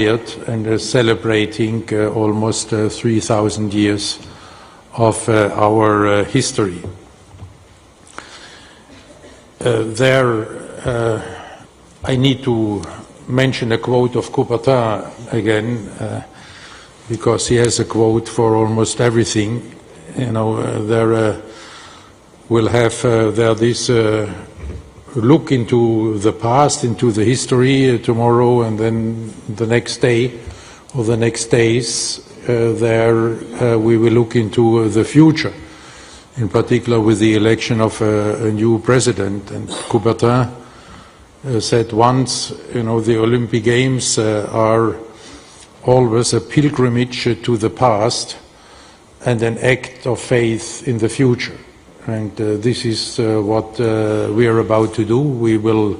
and celebrating almost 3,000 years of our history. I need to mention a quote of Coubertin again, because he has a quote for almost everything. You know, we'll have this look into the past, into the history tomorrow, and then the next day or the next days we will look into the future, in particular with the election of a new president. And Coubertin said once, you know, the Olympic Games are always a pilgrimage to the past and an act of faith in the future. And this is what we are about to do. We will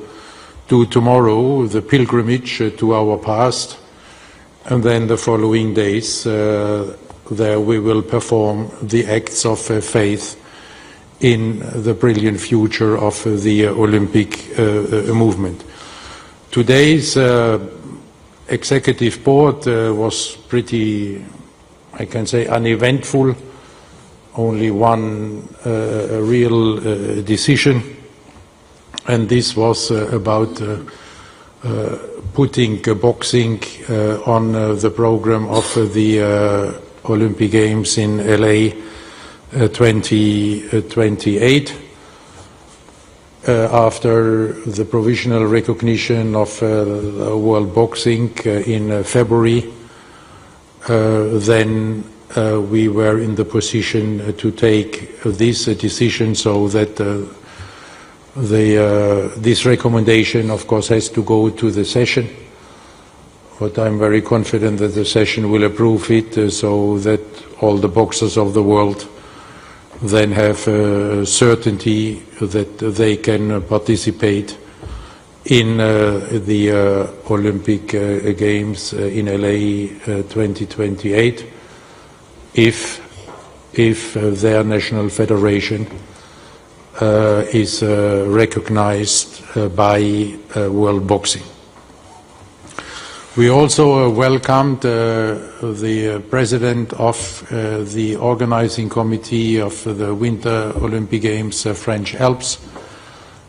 do tomorrow the pilgrimage to our past, and then the following days there we will perform the acts of faith in the brilliant future of the Olympic movement. Today's executive board was pretty, I can say, uneventful. Only one real decision, and this was about putting boxing on the program of the Olympic Games in LA 2028 after the provisional recognition of world boxing in February. Then we were in the position to take this decision, so that this recommendation, of course, has to go to the session. But I'm very confident that the session will approve it, so that all the boxers of the world then have certainty that they can participate in the Olympic Games in LA 2028. If their national federation is recognized by world boxing. We also welcomed the president of the organizing committee of the Winter Olympic Games French Alps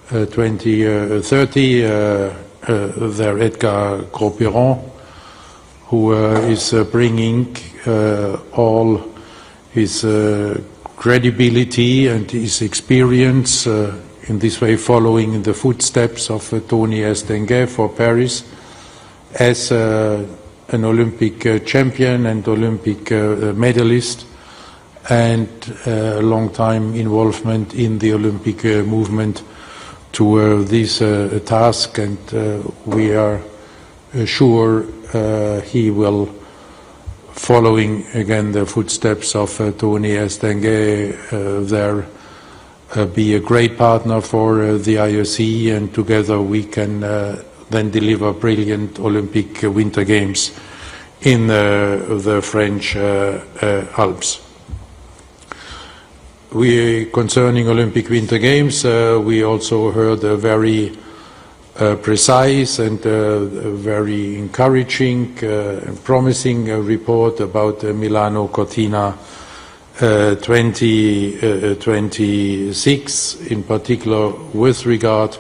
2030, there Edgar Gros-Piron, who is bringing all his credibility and his experience, in this way following in the footsteps of Tony Estanguet for Paris, as an Olympic champion and Olympic medalist, and a long time involvement in the Olympic movement to this task, and we are sure he will, following again the footsteps of Tony Estanguet, there be a great partner for the IOC, and together we can then deliver brilliant Olympic Winter Games in the French Alps. Concerning Olympic Winter Games, we also heard a very precise and very encouraging and promising report about Milano Cortina 2026, in particular with regard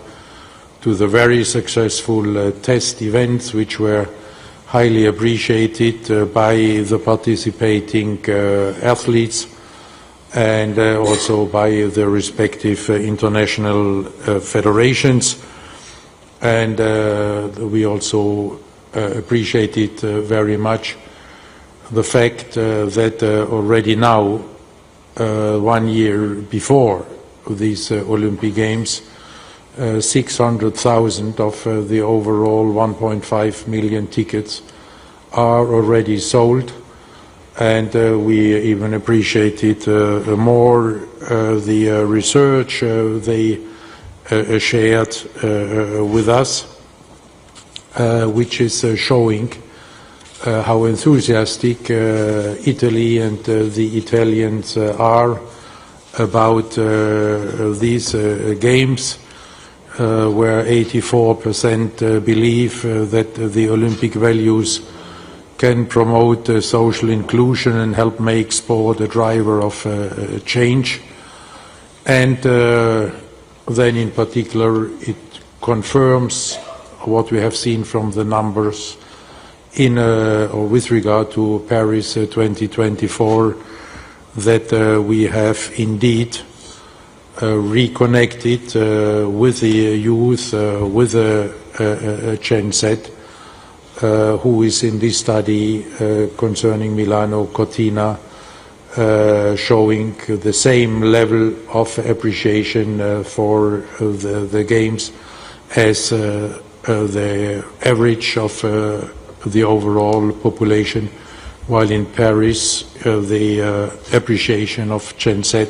to the very successful test events, which were highly appreciated by the participating athletes and also by the respective international federations. And we also appreciated very much the fact that already now, 1 year before these Olympic Games, 600,000 of the overall 1.5 million tickets are already sold, and we even appreciated more the research they shared with us, which is showing how enthusiastic Italy and the Italians are about these games, where 84% believe that the Olympic values can promote social inclusion and help make sport a driver of change. And then in particular it confirms what we have seen from the numbers in or with regard to Paris 2024, that we have indeed reconnected with the youth, with Gen Z, who is in this study concerning Milano Cortina, showing the same level of appreciation for the games as the average of the overall population, while in Paris the appreciation of Gen Z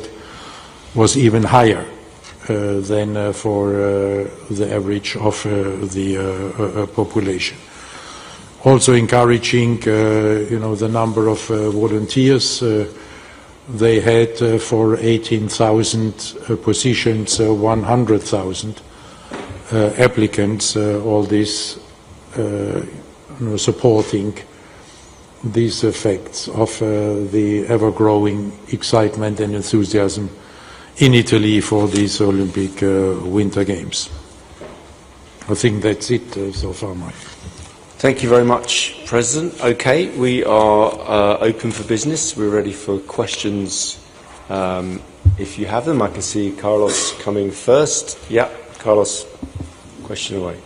was even higher than for the average of the population. Also encouraging, the number of volunteers. They had for 18,000 positions 100,000 applicants. All this supporting these effects of the ever-growing excitement and enthusiasm in Italy for these Olympic Winter Games. I think that's it so far, Mike. Thank you very much, President. Okay, we are open for business. We're ready for questions. If you have them, I can see Carlos coming first. Yeah, Carlos, question away.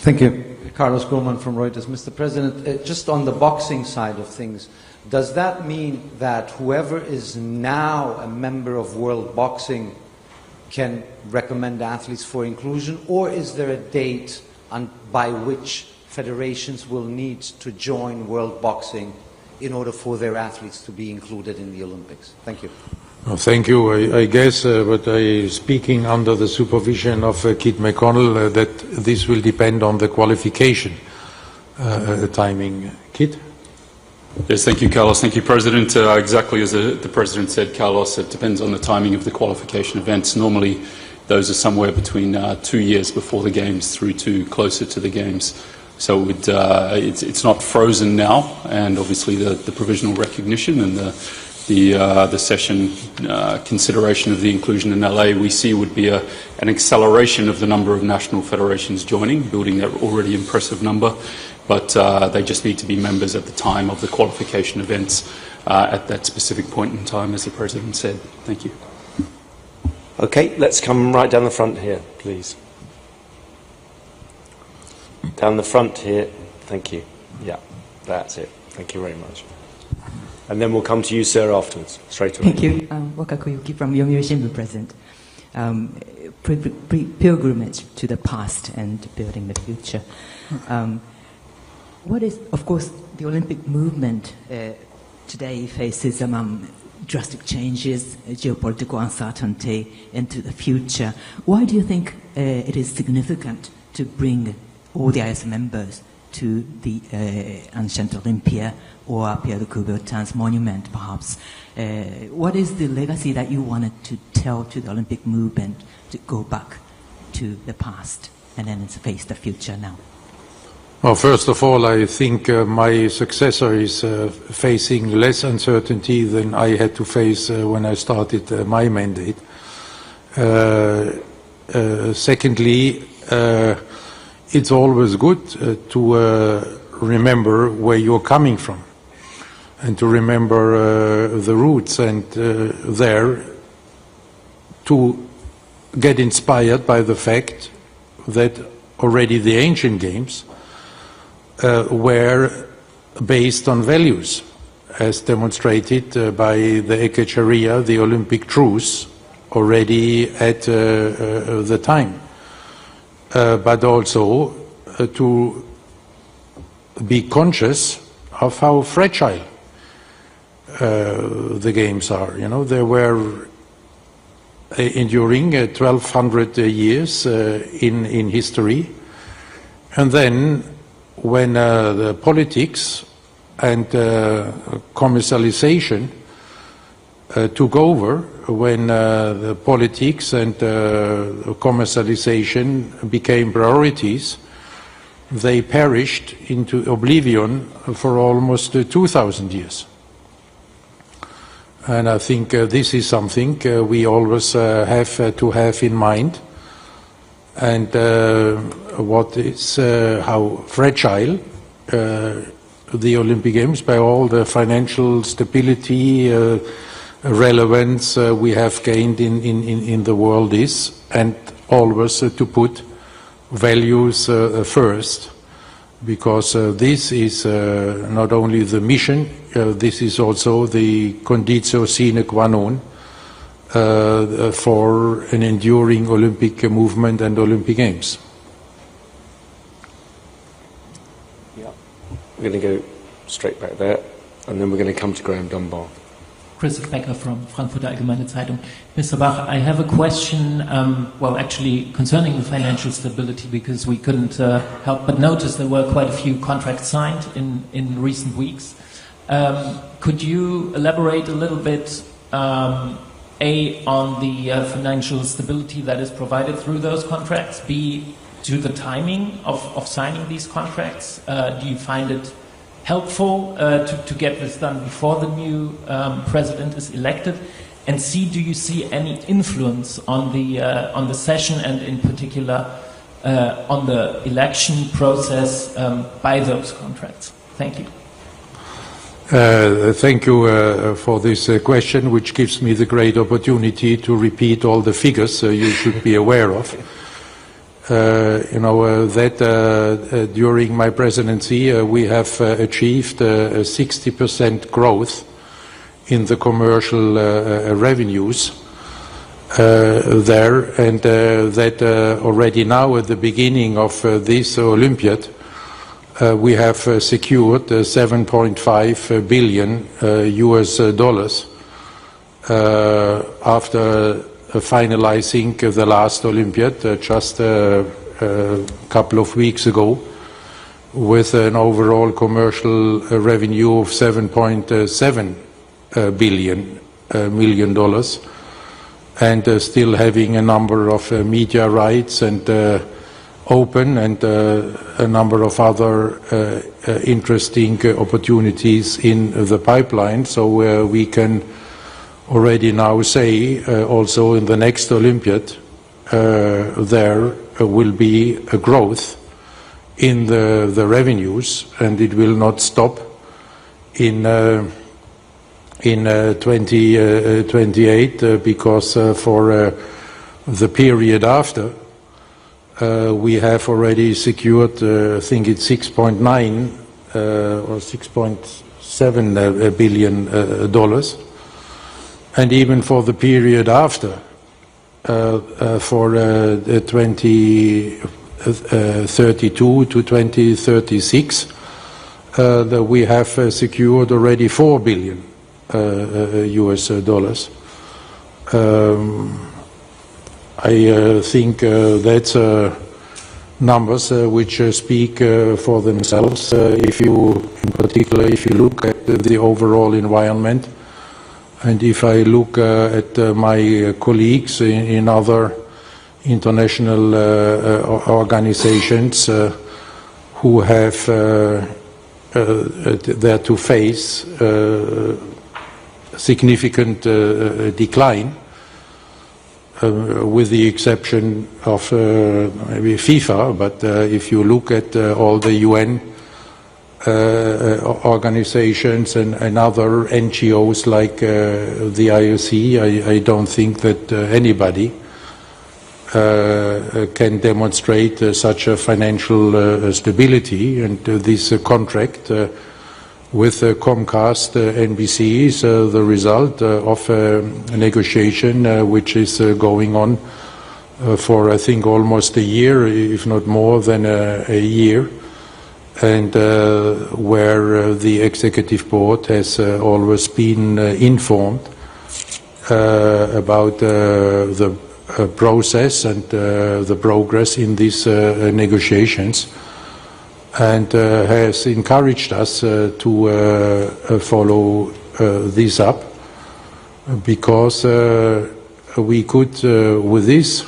Thank you. Carlos Goldman from Reuters. Mr. President, just on the boxing side of things, does that mean that whoever is now a member of World Boxing can recommend athletes for inclusion, or is there a date by which federations will need to join World Boxing in order for their athletes to be included in the Olympics? Thank you. Well, thank you. I guess, but speaking under the supervision of Kit McConnell, that this will depend on the qualification timing. Kit? Yes, thank you, Carlos. Thank you, President. Exactly as the President said, Carlos, it depends on the timing of the qualification events. Normally, those are somewhere between 2 years before the Games through to closer to the Games. So it's not frozen now, and obviously the provisional recognition and the session consideration of the inclusion in LA we see would be an acceleration of the number of national federations joining, building that already impressive number. But they just need to be members at the time of the qualification events at that specific point in time, as the President said. Thank you. Okay, let's come right down the front here, please. Down the front here. Thank you. Yeah, that's it. Thank you very much. And then we'll come to you, sir, afterwards, straight away. Thank you. Wakako Yuki from Yomiuri Shimbun, President. Pilgrimage to the past and building the future. What is, of course, the Olympic movement today faces drastic changes, geopolitical uncertainty into the future. Why do you think it is significant to bring all the IOC members to the ancient Olympia or Pierre de Coubertin's monument, perhaps? What is the legacy that you wanted to tell to the Olympic movement to go back to the past and then face the future now? Well, first of all, I think my successor is facing less uncertainty than I had to face when I started my mandate. Secondly, it's always good to remember where you're coming from and to remember the roots, and there to get inspired by the fact that already the ancient games were based on values, as demonstrated by the Ekateria, the Olympic truce, already at the time. But also to be conscious of how fragile the games are. You know, they were enduring 1,200 years in history, and then when the politics and commercialization took over, when the politics and commercialization became priorities, they perished into oblivion for almost 2,000 years. And I think this is something we always have to have in mind. And what is how fragile the Olympic Games, by all the financial stability, relevance we have gained in the world is, and always to put values first, because this is not only the mission, this is also the conditio sine qua non for an enduring Olympic movement and Olympic Games. Yeah. We're going to go straight back there, and then we're going to come to Graham Dunbar. Christoph Becker from Frankfurter Allgemeine Zeitung. Mr. Bach, I have a question, well, actually concerning the financial stability, because we couldn't help but notice there were quite a few contracts signed in recent weeks. Could you elaborate a little bit, A, on the financial stability that is provided through those contracts, B, to the timing of signing these contracts? Do you find it helpful to get this done before the new president is elected? And C, do you see any influence on the session and in particular on the election process by those contracts? Thank you. Thank you for this question, which gives me the great opportunity to repeat all the figures you should be aware of. That during my presidency we have achieved a 60% growth in the commercial revenues there, and that already now at the beginning of this Olympiad we have secured 7.5 billion US dollars after finalizing the last Olympiad just a couple of weeks ago, with an overall commercial revenue of $7.7 million, and still having a number of media rights and open, and a number of other interesting opportunities in the pipeline. So we can already now say also in the next Olympiad there will be a growth in the revenues, and it will not stop in 2028 because for the period after we have already secured I think it's 6.9 or 6.7 billion dollars. And even for the period after, for 2032 to 2036, we have secured already $4 billion US dollars. I think that's numbers which speak for themselves. In particular, if you look at the overall environment, and if I look at my colleagues in other international organizations who have there to face significant decline, with the exception of maybe FIFA, but if you look at all the UN organizations and other NGOs like the IOC, I don't think that anybody can demonstrate such a financial stability. And this contract with Comcast NBC is the result of a negotiation which is going on for I think almost a year, if not more than a year, and where the executive board has always been informed about the process and the progress in these negotiations, and has encouraged us to follow this up, because we could with this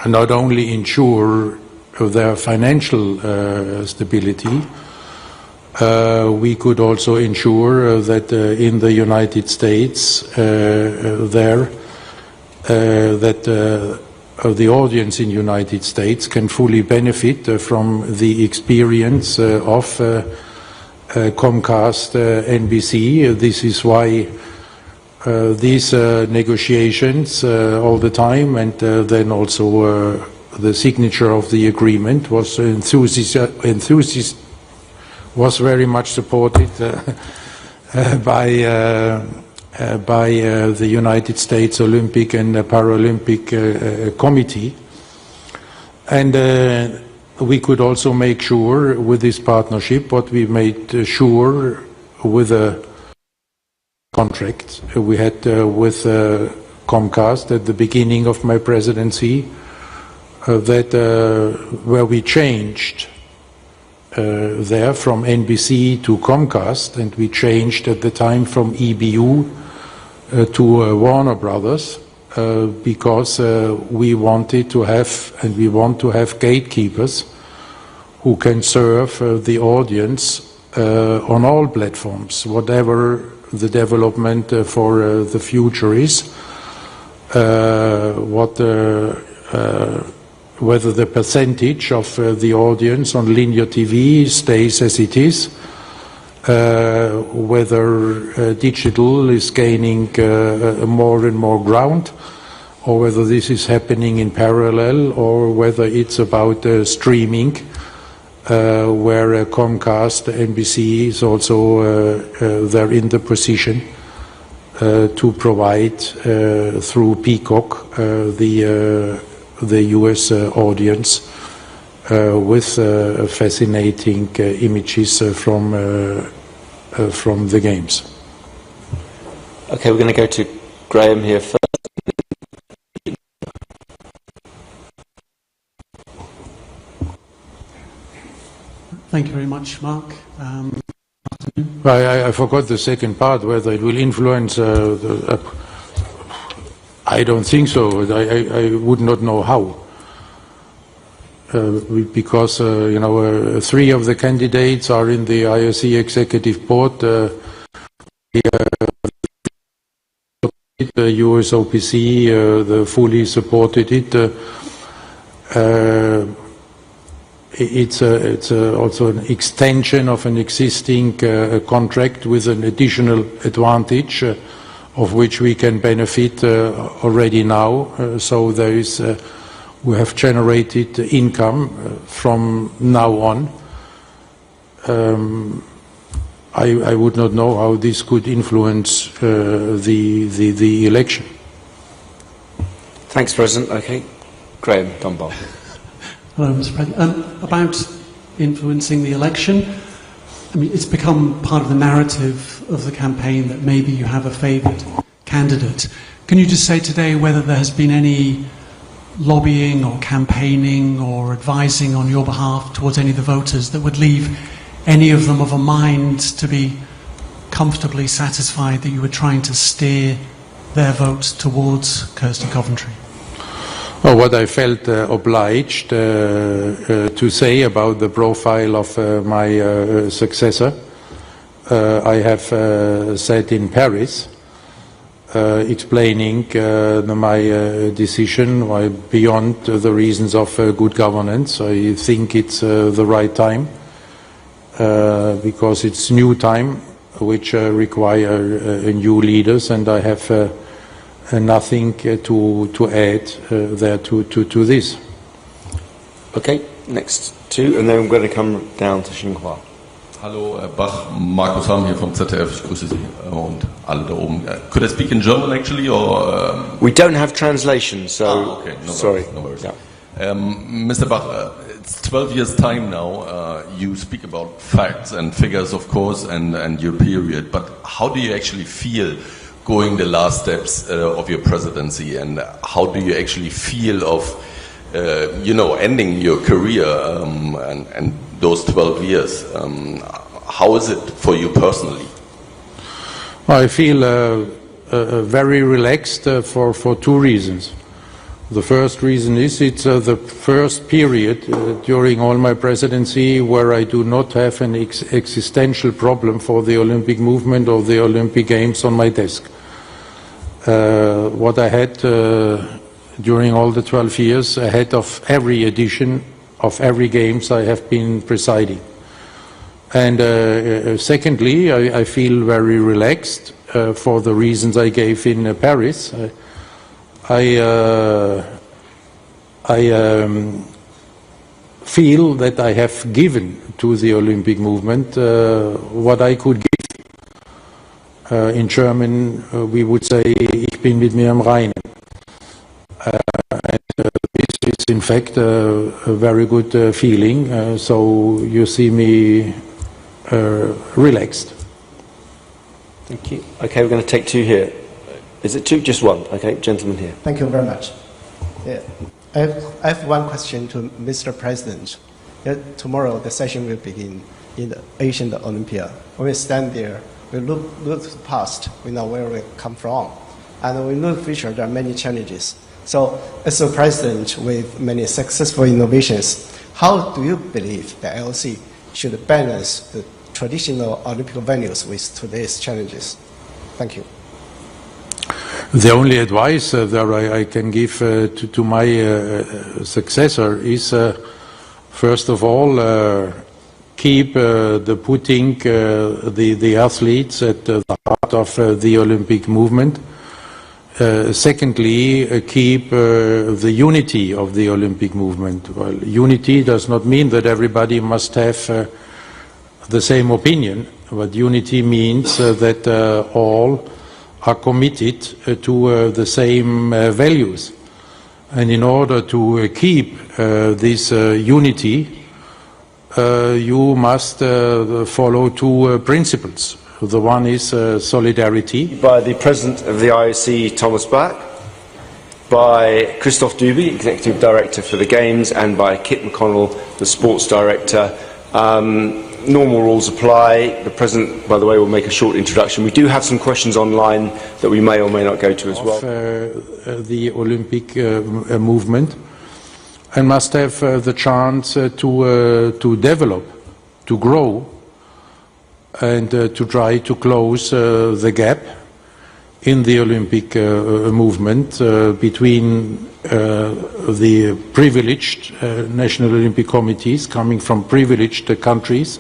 not only ensure their financial stability, we could also ensure that in the United States the audience in the United States can fully benefit from the experience of Comcast NBC. This is why these negotiations all the time, and then also the signature of the agreement was was very much supported by the United States Olympic and Paralympic Committee. And we could also make sure with this partnership what we made sure with a contract we had with Comcast at the beginning of my presidency, that where we changed there from NBC to Comcast, and we changed at the time from EBU to Warner Brothers, because we wanted to have, and we want to have, gatekeepers who can serve the audience on all platforms, whatever the development for the future is, whether the percentage of the audience on linear TV stays as it is, whether digital is gaining more and more ground, or whether this is happening in parallel, or whether it's about streaming, where Comcast, NBC is also they're in the position to provide through Peacock the US audience with fascinating images from the games. Okay, we're going to go to Graham here first. Thank you very much, Mark. I forgot the second part, whether it will influence I don't think so. I would not know how, because you know, 3 of the candidates are in the IOC executive board. The USOPC fully supported it. It's also an extension of an existing contract with an additional advantage, of which we can benefit already now. So there is, we have generated income from now on. I would not know how this could influence the election. Thanks, President. Okay, Graham Dunbar. Hello, Mr. President. About influencing the election, I mean, it's become part of the narrative of the campaign that maybe you have a favoured candidate. Can you just say today whether there has been any lobbying or campaigning or advising on your behalf towards any of the voters that would leave any of them of a mind to be comfortably satisfied that you were trying to steer their votes towards Kirsten Coventry? Well, what I felt obliged to say about the profile of my successor, I have said in Paris, explaining my decision beyond the reasons of good governance. I think it's the right time, because it's new time which require new leaders, and I have nothing to add there to this. Okay, next 2, and then I'm going to come down to Xinhua. Hallo, Herr Bach, Markus Hamm hier vom ZDF, ich grüße Sie und alle da oben. Could I speak in German actually, or? We don't have translation, so okay, no sorry. Worries, no worries. Yeah. Mr. Bach, it's 12 years' time now. You speak about facts and figures, of course, and your period, but how do you actually feel going the last steps of your presidency, and how do you actually feel of, ending your career and those 12 years? How is it for you personally? I feel very relaxed for 2 reasons. The first reason is it's the first period during all my presidency where I do not have an existential problem for the Olympic movement or the Olympic Games on my desk. What I had during all the 12 years ahead of every edition of every Games I have been presiding. And secondly, I feel very relaxed for the reasons I gave in Paris. I feel that I have given to the Olympic movement what I could give. In German, we would say, ich bin mit mir im Reinen. This is in fact a very good feeling, so you see me relaxed. Thank you. Okay, we're going to take two here. Is it two? Just one. Okay, gentleman here. Thank you very much. Yeah. I have one question to Mr. President. Tomorrow the session will begin in the Asian Olympia. When we stand there, we look past, we know where we come from. And we know the future, there are many challenges. So as a president with many successful innovations, how do you believe the IOC should balance the traditional Olympic venues with today's challenges? Thank you. The only advice that I can give to my successor is, first of all, keep putting the athletes at the heart of the Olympic movement. Secondly, keep the unity of the Olympic movement. Well, unity does not mean that everybody must have the same opinion, but unity means that all are committed to the same values. And in order to keep this unity, you must follow two principles. The one is solidarity. By the President of the IOC, Thomas Bach, by Christophe Duby, Executive Director for the Games, and by Kit McConnell, the Sports Director. Normal rules apply. The President, by the way, will make a short introduction. We do have some questions online that we may or may not go to as well. The Olympic movement, and must have the chance to develop, to grow, and to try to close the gap in the Olympic movement between the privileged national Olympic committees coming from privileged countries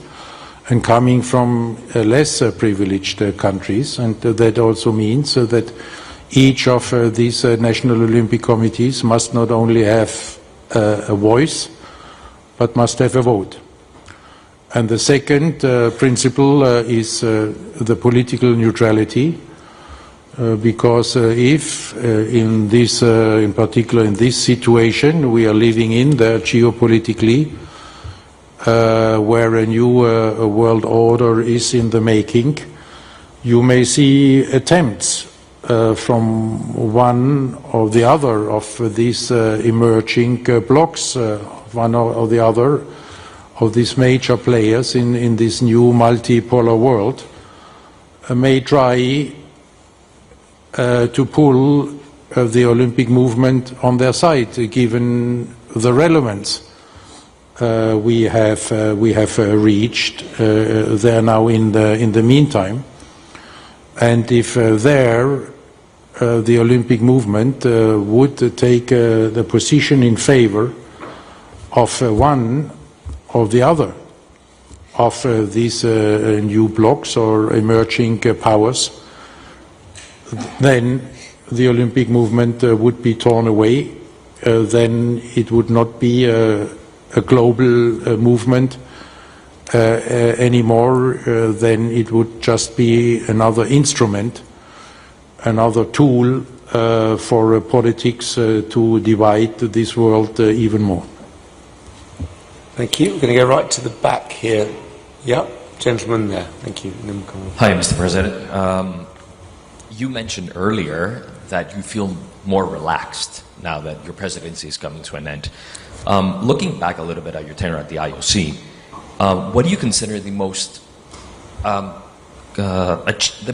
and coming from less privileged countries. And that also means that each of these national Olympic committees must not only have a voice, but must have a vote. And the second principle is the political neutrality, because if in this, in particular in this situation we are living in, there geopolitically, where a new world order is in the making, you may see attempts from one or the other of these emerging blocks, one or the other of these major players in this new multipolar world, may try to pull the Olympic movement on their side, given the relevance we have reached there now in the meantime. And if the Olympic movement would take the position in favor of one or the other of these new blocs or emerging powers, then the Olympic movement would be torn away. Then it would not be a global movement anymore. Then it would just be another instrument, another tool for politics to divide this world even more. Thank you. We're going to go right to the back here. Yeah, gentleman there. Thank you. Hi, Mr. President. You mentioned earlier that you feel more relaxed now that your presidency is coming to an end. Looking back a little bit at your tenure at the IOC, what do you consider the most, the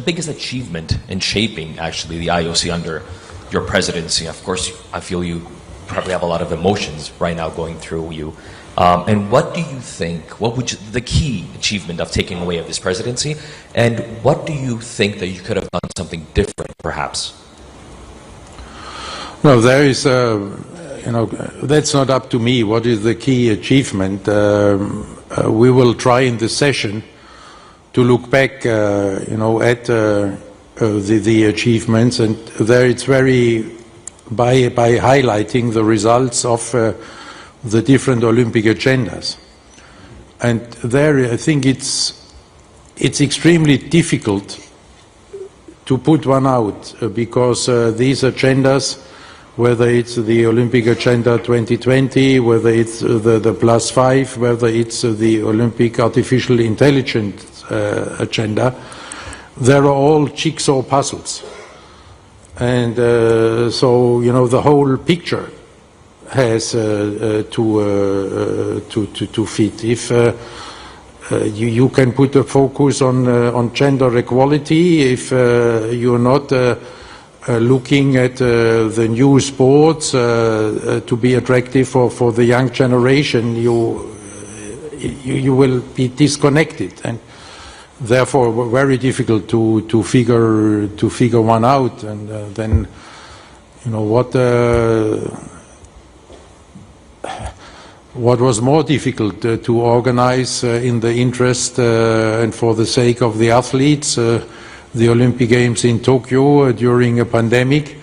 biggest achievement in shaping actually the IOC under your presidency? Of course, I feel you probably have a lot of emotions right now going through you. And what do you think, what would the key achievement of taking away of this presidency, and what do you think that you could have done something different, perhaps? No, there is, that's not up to me. What is the key achievement? We will try in the session to look back, at the achievements, and there it's very by highlighting the results of the different Olympic agendas. And there, I think it's extremely difficult to put one out because these agendas, whether it's the Olympic Agenda 2020, whether it's the +5, whether it's the Olympic Artificial Intelligence agenda, they're all jigsaw puzzles. And so, the whole picture has to fit. If you can put a focus on gender equality, if you're not looking at the new sports to be attractive for the young generation, you will be disconnected, and therefore very difficult to figure one out. And then what was more difficult to organize in the interest and for the sake of the athletes, the Olympic Games in Tokyo during a pandemic,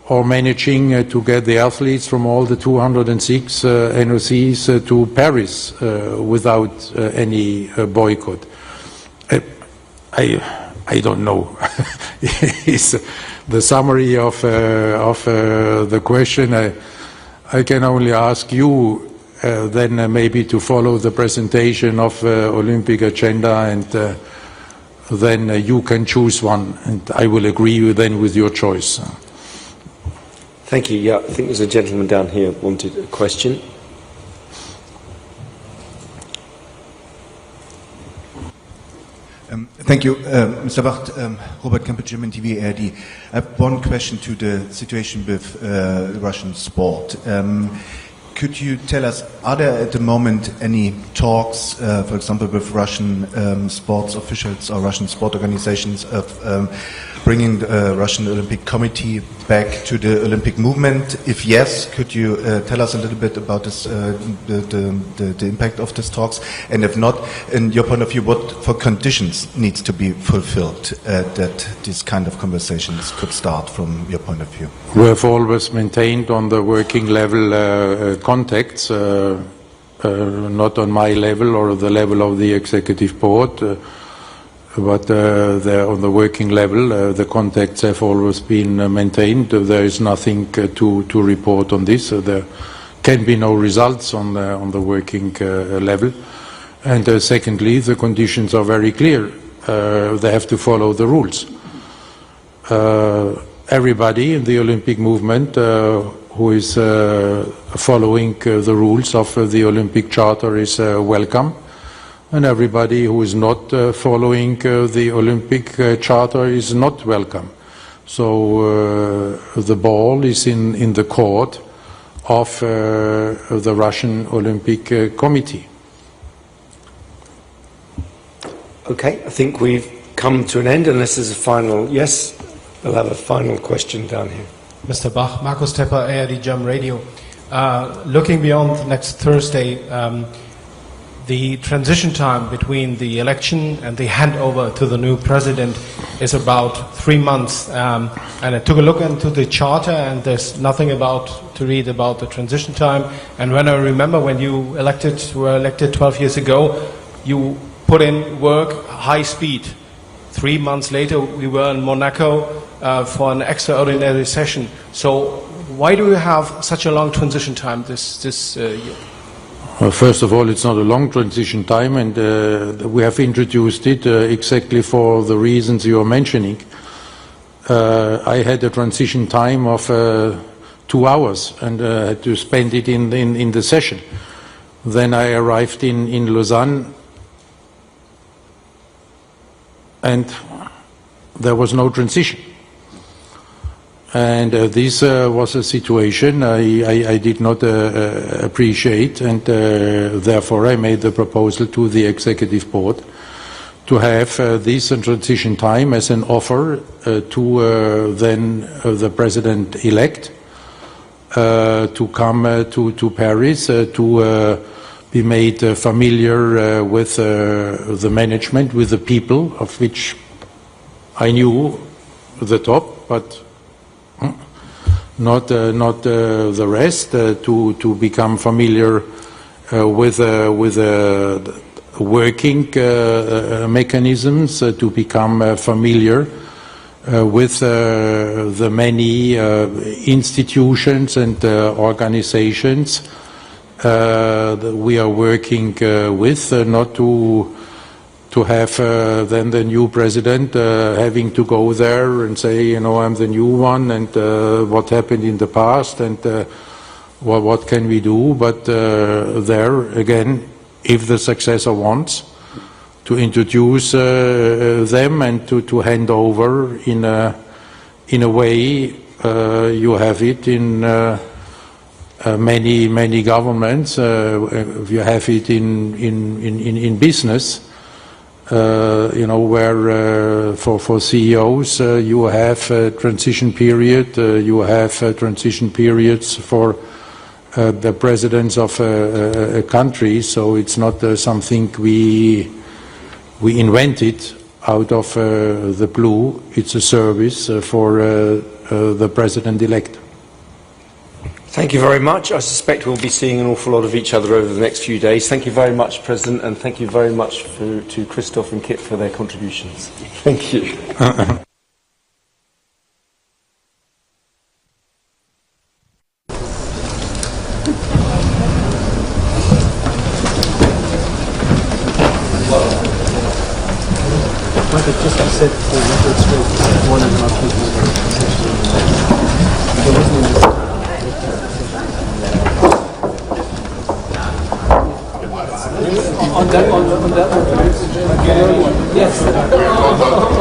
or managing to get the athletes from all the 206 NOCs to Paris without any boycott. I don't know. It's the summary of the question. I can only ask you then maybe to follow the presentation of Olympic agenda, and then you can choose one, and I will agree then with your choice. Thank you. Yeah, I think there's a gentleman down here who wanted a question. Thank you, Mr. Wacht. Robert Kemper, German TV, ARD. I have one question to the situation with Russian sport. Could you tell us, are there at the moment any talks, for example, with Russian sports officials or Russian sport organizations of bringing the Russian Olympic Committee back to the Olympic movement? If yes, could you tell us a little bit about this, the impact of these talks? And if not, in your point of view, what for conditions needs to be fulfilled that these kind of conversations could start from your point of view? We have always maintained on the working level contacts, not on my level or the level of the executive board, but on the working level, the contacts have always been maintained. There is nothing to report on this. There can be no results on the working level. And secondly, the conditions are very clear. They have to follow the rules. Everybody in the Olympic movement who is following the rules of the Olympic Charter is welcome. And everybody who is not following the Olympic Charter is not welcome. So the ball is in the court of the Russian Olympic Committee. Okay, I think we've come to an end, unless there's a final. Yes, we'll have a final question down here. Mr. Bach, Markus Tepper, ARD German Radio. Looking beyond next Thursday, the transition time between the election and the handover to the new president is about 3 months. And I took a look into the charter, and there's nothing to read about the transition time. And when I remember when you were elected 12 years ago, you put in work high speed. 3 months later, we were in Monaco for an extraordinary session. So why do we have such a long transition time this year? Well, first of all, it's not a long transition time, and we have introduced it exactly for the reasons you are mentioning. I had a transition time of 2 hours and had to spend it in the session. Then I arrived in Lausanne, and there was no transition. And this was a situation I did not appreciate, and therefore I made the proposal to the Executive Board to have this transition time as an offer to then the President-elect to come to Paris to be made familiar with the management, with the people, of which I knew the top, but not the rest, to become familiar with working mechanisms, to become familiar with the many institutions and organizations that we are working with, not to have then the new president having to go there and say, you know, I'm the new one, and what happened in the past, and what can we do? But there again, if the successor wants to introduce them and to hand over in a way you have it in many governments, you have it in business. You know, where for CEOs you have a transition period, you have transition periods for the presidents of a country, so it's not something we invented out of the blue. It's a service for the president-elect. Thank you very much. I suspect we'll be seeing an awful lot of each other over the next few days. Thank you very much, President, and thank you very much to Christoph and Kit for their contributions. Thank you. On that one, yes.